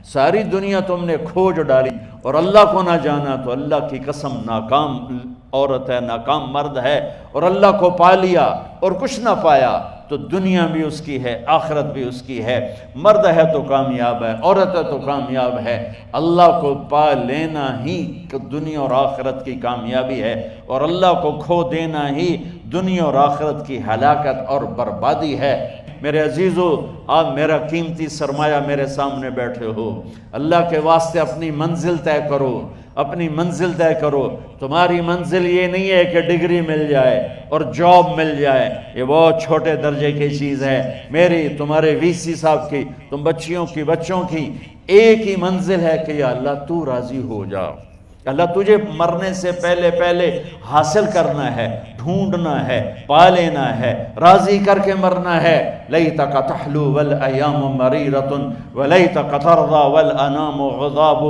ساری دنیا تم نے کھوج ڈالی اور اللہ کو نہ جانا تو اللہ کی قسم ناکام عورت ہے، ناکام مرد ہے، اور اللہ کو پا لیا اور کچھ نہ پایا تو دنیا بھی اس کی ہے، آخرت بھی اس کی ہے۔ مرد ہے تو کامیاب ہے، عورت ہے تو کامیاب ہے۔ اللہ کو پا لینا ہی دنیا اور آخرت کی کامیابی ہے، اور اللہ کو کھو دینا ہی دنیا اور آخرت کی ہلاکت اور بربادی ہے۔ میرے عزیزو، آپ میرا قیمتی سرمایہ میرے سامنے بیٹھے ہو، اللہ کے واسطے اپنی منزل طے کرو، اپنی منزل طے کرو۔ تمہاری منزل یہ نہیں ہے کہ ڈگری مل جائے اور جاب مل جائے، یہ بہت چھوٹے درجے کی چیز ہے۔ میری، تمہارے وی سی صاحب کی، تم بچیوں کی، بچوں کی ایک ہی منزل ہے کہ یا اللہ تو راضی ہو جا۔ اللہ تجھے مرنے سے پہلے حاصل کرنا ہے، ڈھونڈنا ہے، پا لینا ہے، راضی کر کے مرنا ہے۔ لیتک تحلو والایام مریرۃ ولیتک ترضی والانام غضاب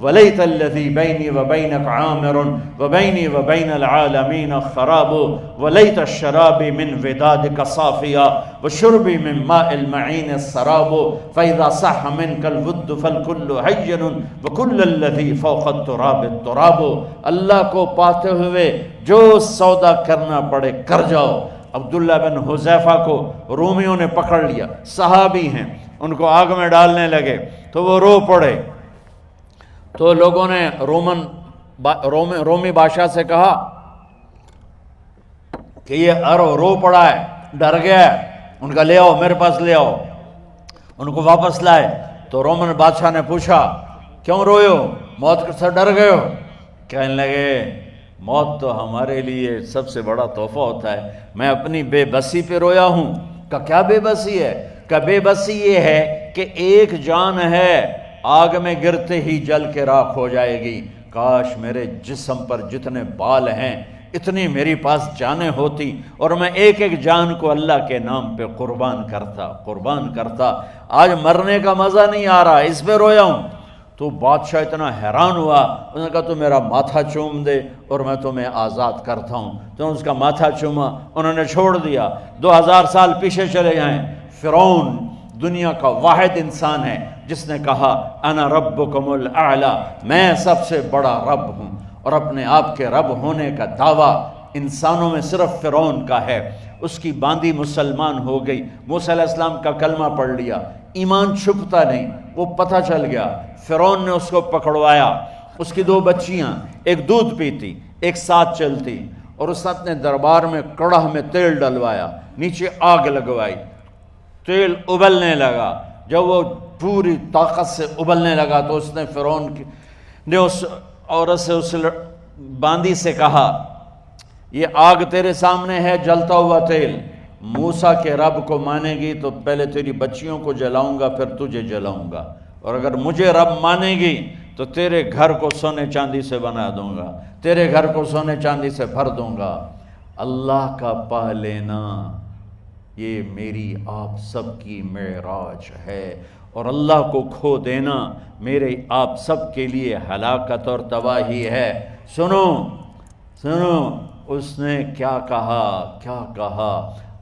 ولیت الذی بینی وبینک عامر وبینی وبین العالمین خراب ولیت الشراب من ودادک صافیا وشربی من ماء المعین السراب فاذا صح منک الود فالکل حین وکل الذی فوق التراب التراب۔ اللہ کو پاتے ہوئے جو سودا کرنا پڑے کر جاؤ۔ عبداللہ بن حذیفہ کو رومیوں نے پکڑ لیا، صحابی ہیں، ان کو آگ میں ڈالنے لگے تو وہ رو پڑے، تو لوگوں نے رومی بادشاہ سے کہا کہ یہ رو پڑا ہے، ڈر گیا ہے، ان کا لے آؤ، میرے پاس لے آؤ۔ ان کو واپس لائے تو رومن بادشاہ نے پوچھا کیوں روئے ہو، موت سے ڈر گئے ہو؟ کہنے لگے موت تو ہمارے لیے سب سے بڑا تحفہ ہوتا ہے، میں اپنی بے بسی پہ رویا ہوں۔ کہ کیا بے بسی ہے؟ کہ بے بسی یہ ہے کہ ایک جان ہے آگ میں گرتے ہی جل کے راکھ ہو جائے گی، کاش میرے جسم پر جتنے بال ہیں اتنی میری پاس جانیں ہوتی اور میں ایک ایک جان کو اللہ کے نام پہ قربان کرتا۔ آج مرنے کا مزہ نہیں آ رہا، اس پہ رویا ہوں۔ تو بادشاہ اتنا حیران ہوا، انہوں نے کہا تو میرا ماتھا چوم دے اور میں تمہیں آزاد کرتا ہوں۔ تو اس کا ماتھا چوما، انہوں نے چھوڑ دیا۔ 2000 سال پیچھے چلے جائیں، فرعون دنیا کا واحد انسان ہے جس نے کہا انا ربکم الاعلی، میں سب سے بڑا رب ہوں، اور اپنے آپ کے رب ہونے کا دعویٰ انسانوں میں صرف فرعون کا ہے۔ اس کی باندی مسلمان ہو گئی، موسیٰ علیہ السلام کا کلمہ پڑھ لیا، ایمان چھپتا نہیں، وہ پتہ چل گیا۔ فرعون نے اس کو پکڑوایا، اس کی 2 بچیاں، ایک دودھ پیتی ایک ساتھ چلتی، اور اس نے دربار میں کڑاہ میں تیل ڈلوایا، نیچے آگ لگوائی، تیل ابلنے لگا۔ جب وہ پوری طاقت سے ابلنے لگا تو اس نے فرعون نے اس عورت سے، اس باندی سے کہا یہ آگ تیرے سامنے ہے، جلتا ہوا تیل، موسیٰ کے رب کو مانے گی تو پہلے تیری بچیوں کو جلاؤں گا پھر تجھے جلاؤں گا، اور اگر مجھے رب مانے گی تو تیرے گھر کو سونے چاندی سے بنا دوں گا، تیرے گھر کو سونے چاندی سے بھر دوں گا۔ اللہ کا پا لینا یہ میری آپ سب کی معراج ہے، اور اللہ کو کھو دینا میرے آپ سب کے لیے ہلاکت اور تباہی ہے۔ سنو اس نے کیا کہا۔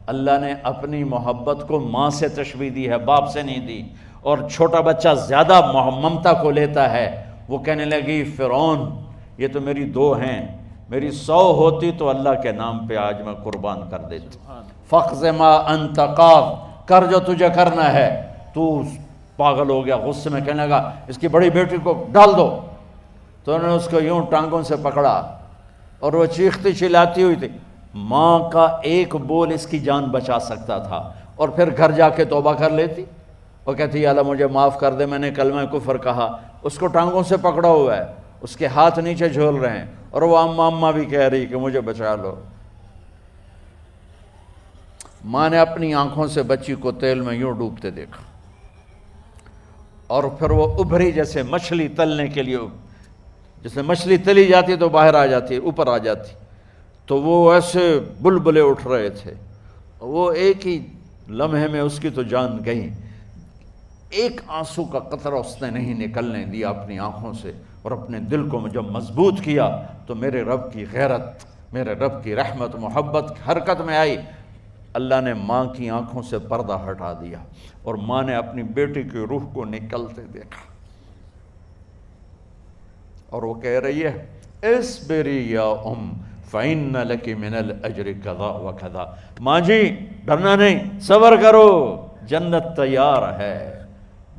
اللہ نے اپنی محبت کو ماں سے تشبیہ دی ہے، باپ سے نہیں دی، اور چھوٹا بچہ زیادہ ممتا کو لیتا ہے۔ وہ کہنے لگی فرعون یہ تو میری 2 ہیں، میری 100 ہوتی تو اللہ کے نام پہ آج میں قربان کر دیتی۔ فَقْضِ مَا أَنْتَ قَاضٍ، کر جو تجھے کرنا ہے۔ تو پاگل ہو گیا، غصے میں کہنے لگا اس کی بڑی بیٹی کو ڈال دو۔ تو انہوں نے اس کو یوں ٹانگوں سے پکڑا اور وہ چیختی چلاتی ہوئی تھی۔ ماں کا ایک بول اس کی جان بچا سکتا تھا، اور پھر گھر جا کے توبہ کر لیتی اور کہتی یا اللہ مجھے معاف کر دے، میں نے کلمہ کفر کہا۔ اس کو ٹانگوں سے پکڑا ہوا ہے، اس کے ہاتھ نیچے جھول رہے ہیں، اور وہ اماں بھی کہہ رہی کہ مجھے بچا لو۔ ماں نے اپنی آنکھوں سے بچی کو تیل میں یوں ڈوبتے دیکھا، اور پھر وہ ابھری جیسے مچھلی تلنے کے لیے، جیسے مچھلی تلی جاتی تو باہر آ جاتی، اوپر آ جاتی، تو وہ ایسے بلبلے اٹھ رہے تھے۔ وہ ایک ہی لمحے میں اس کی تو جان گئی، ایک آنسو کا قطرہ اس نے نہیں نکلنے دیا اپنی آنکھوں سے، اور اپنے دل کو جب مضبوط کیا تو میرے رب کی غیرت، میرے رب کی رحمت محبت حرکت میں آئی۔ اللہ نے ماں کی آنکھوں سے پردہ ہٹا دیا، اور ماں نے اپنی بیٹی کی روح کو نکلتے دیکھا۔ اور وہ کہہ رہی ہے اصبری یا فإن لک من الأجر کذا و کذا، ماں جی ڈرنا نہیں، صبر کرو، جنت تیار ہے،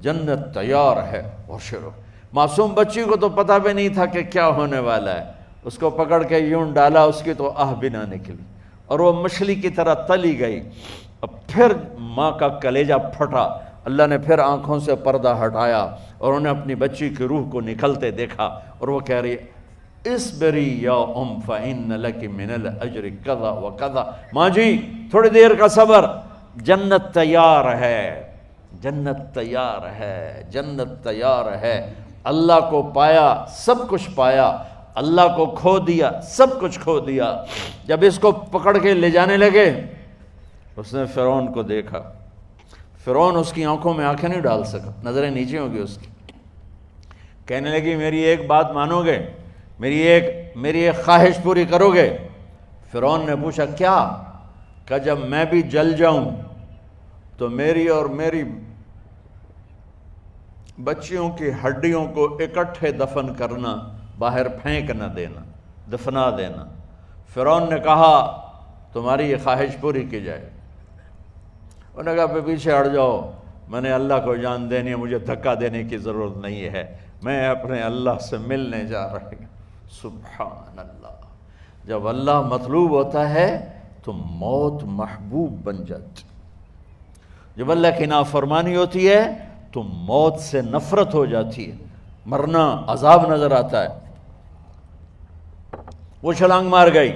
جنت تیار ہے۔ اور شروع معصوم بچی کو تو پتہ بھی نہیں تھا کہ کیا ہونے والا ہے، اس کو پکڑ کے یوں ڈالا، اس کی تو آہ بھی نہ نکلی اور وہ مچھلی کی طرح تلی گئی۔ اب پھر ماں کا کلیجہ پھٹا، اللہ نے پھر آنکھوں سے پردہ ہٹایا اور انہیں اپنی بچی کی روح کو نکلتے دیکھا، اور وہ کہہ رہی ہے اصبری یا فإن لک من الأجر کذا و کذا، ماں جی تھوڑی دیر کا صبر، جنت تیار ہے، جنت تیار ہے، جنت تیار ہے۔ اللہ کو پایا سب کچھ پایا، اللہ کو کھو دیا سب کچھ کھو دیا۔ جب اس کو پکڑ کے لے جانے لگے، اس نے فرعون کو دیکھا، فرعون اس کی آنکھوں میں آنکھیں نہیں ڈال سکا، نظریں نیچے ہوں گی اس کی۔ کہنے لگی میری ایک بات مانو گے، میری ایک خواہش پوری کرو گے؟ فرعون نے پوچھا کیا؟ کہ جب میں بھی جل جاؤں تو میری اور میری بچیوں کی ہڈیوں کو اکٹھے دفن کرنا، باہر پھینک نہ دینا، دفنا دینا۔ فرعون نے کہا تمہاری یہ خواہش پوری کی جائے۔ انہوں نے کہا پیچھے ہٹ جاؤ، میں نے اللہ کو جان دینی ہے، مجھے دھکا دینے کی ضرورت نہیں ہے، میں اپنے اللہ سے ملنے جا رہا ہوں۔ سبحان اللہ، جب اللہ مطلوب ہوتا ہے تو موت محبوب بن جاتی، جب اللہ کی نافرمانی ہوتی ہے تو موت سے نفرت ہو جاتی ہے، مرنا عذاب نظر آتا ہے۔ وہ چھلانگ مار گئی،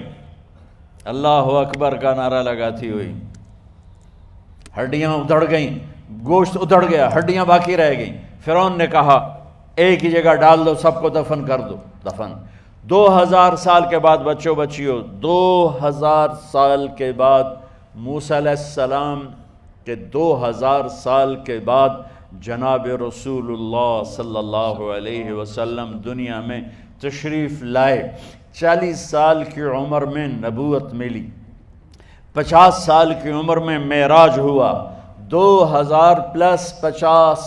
اللہ اکبر کا نعرہ لگاتی ہوئی، ہڈیاں ادھڑ گئیں، گوشت ادھڑ گیا، ہڈیاں باقی رہ گئیں۔ فرعون نے کہا ایک ہی جگہ ڈال دو، سب کو دفن کر دو۔ دفن 2000 سال کے بعد، بچوں بچیوں 2000 سال کے بعد، موسیٰ علیہ السلام کے 2000 سال کے بعد جناب رسول اللہ صلی اللہ علیہ وسلم دنیا میں تشریف لائے۔ 40 سال کی عمر میں نبوت ملی، 50 سال کی عمر میں معراج ہوا، 2050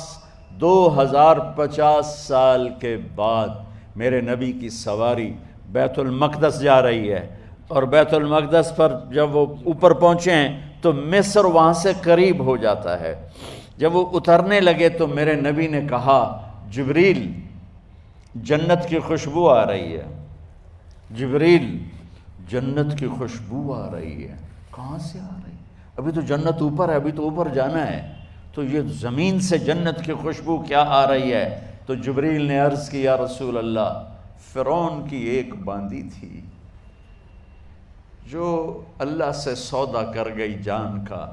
سال کے بعد میرے نبی کی سواری بیت المقدس جا رہی ہے، اور بیت المقدس پر جب وہ اوپر پہنچے ہیں تو مصر وہاں سے قریب ہو جاتا ہے۔ جب وہ اترنے لگے تو میرے نبی نے کہا جبریل جنت کی خوشبو آ رہی ہے، جبریل جنت کی خوشبو آ رہی ہے۔ کہاں سے آ رہی ہے؟ ابھی تو جنت اوپر ہے، ابھی تو اوپر جانا ہے، تو یہ زمین سے جنت کی خوشبو کیا آ رہی ہے؟ تو جبریل نے عرض کی یا رسول اللہ، فرعون کی ایک باندی تھی جو اللہ سے سودا کر گئی جان کا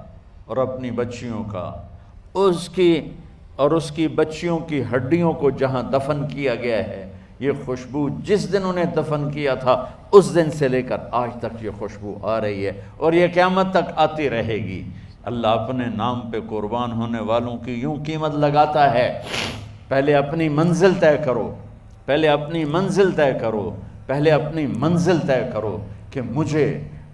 اور اپنی بچیوں کا، اس کی بچیوں کی ہڈیوں کو جہاں دفن کیا گیا ہے، یہ خوشبو جس دن انہیں دفن کیا تھا اس دن سے لے کر آج تک یہ خوشبو آ رہی ہے، اور یہ قیامت تک آتی رہے گی۔ اللہ اپنے نام پہ قربان ہونے والوں کی یوں قیمت لگاتا ہے۔ پہلے اپنی منزل طے کرو، پہلے اپنی منزل طے کرو، پہلے اپنی منزل طے کرو کہ مجھے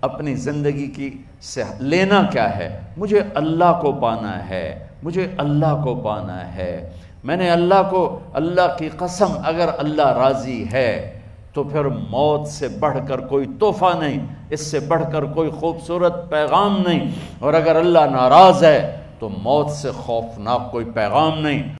اپنی زندگی کی سے لینا کیا ہے۔ مجھے اللہ کو پانا ہے، مجھے اللہ کو پانا ہے۔ میں نے اللہ کی قسم، اگر اللہ راضی ہے تو پھر موت سے بڑھ کر کوئی تحفہ نہیں، اس سے بڑھ کر کوئی خوبصورت پیغام نہیں، اور اگر اللہ ناراض ہے تو موت سے خوفناک کوئی پیغام نہیں۔